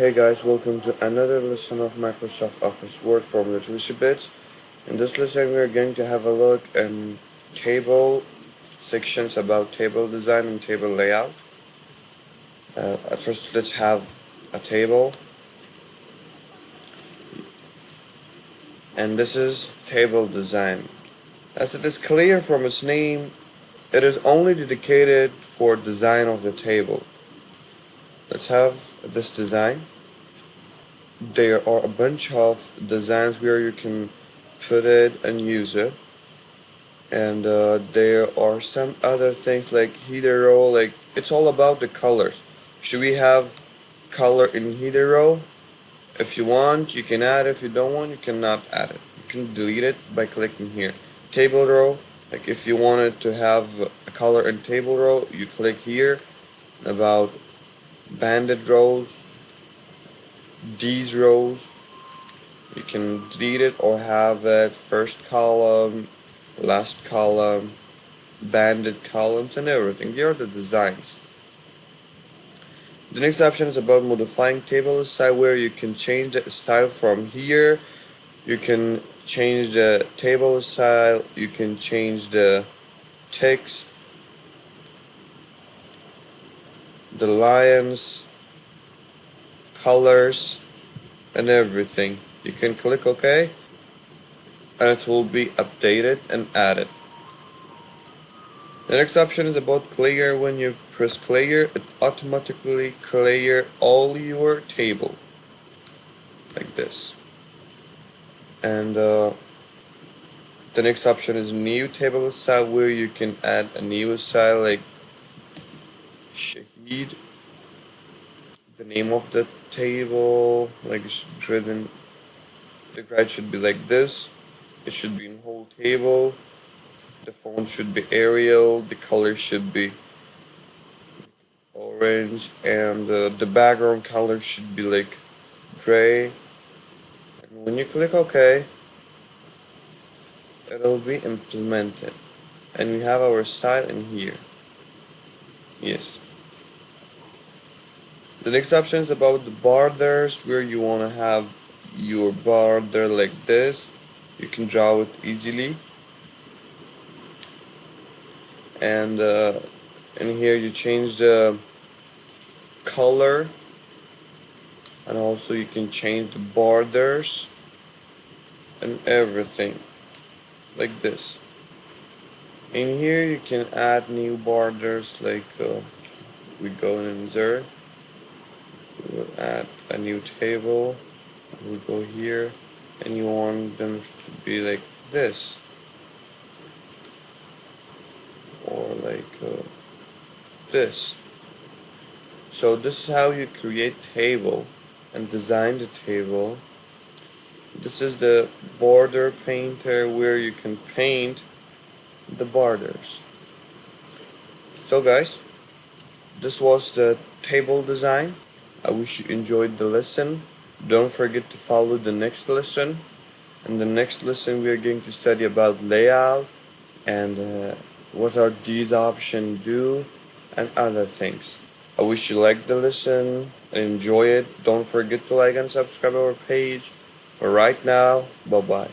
Hey guys, welcome to another lesson of Microsoft Office Word from Literacy Bits. In this lesson we are going to have a look in table sections about table design and table layout. At first let's have a table, and this is table design. As it is clear from its name, it is only dedicated for design of the table. Let's have this design. There are a bunch of designs where you can put it and use it, and there are some other things like header row. Like, it's all about the colors. Should we have color in header row? If you want, you can add. If you don't want, you cannot add it. You can delete it by clicking here. Table row, like if you wanted to have a color in table row, you click here. About banded rows, these rows, you can delete it or have it first column, last column, banded columns, and everything. Here are the designs. The next option is about modifying table style, where you can change the style from here. You can change the table style, you can change the text, the lines, colors, and everything. You can click OK, and it will be updated and added. The next option is about clear. When you press clear, it automatically clear all your table, like this. And the next option is new table style, where you can add a new style like Shahid, the name of the table, like driven. The guide should be like this. It should be in whole table. The font should be Arial. The color should be orange, and the background color should be like gray. And when you click OK, it'll be implemented, and we have our style in here. Yes. The next option is about the borders, where you want to have your border like this. You can draw it easily, and in here you change the color, and also you can change the borders and everything like this. In here you can add new borders, like we go in insert, we will add a new table, we go here, and you want them to be like this, or like this. So this is how you create table and design the table. This is the border painter, where you can paint the borders. So guys, this was the table design. I wish you enjoyed the lesson. Don't forget to follow the next lesson. In the next lesson we are going to study about layout and what are these options do and other things. I wish you liked the lesson and enjoy it. Don't forget to like and subscribe our page. For right now, bye bye.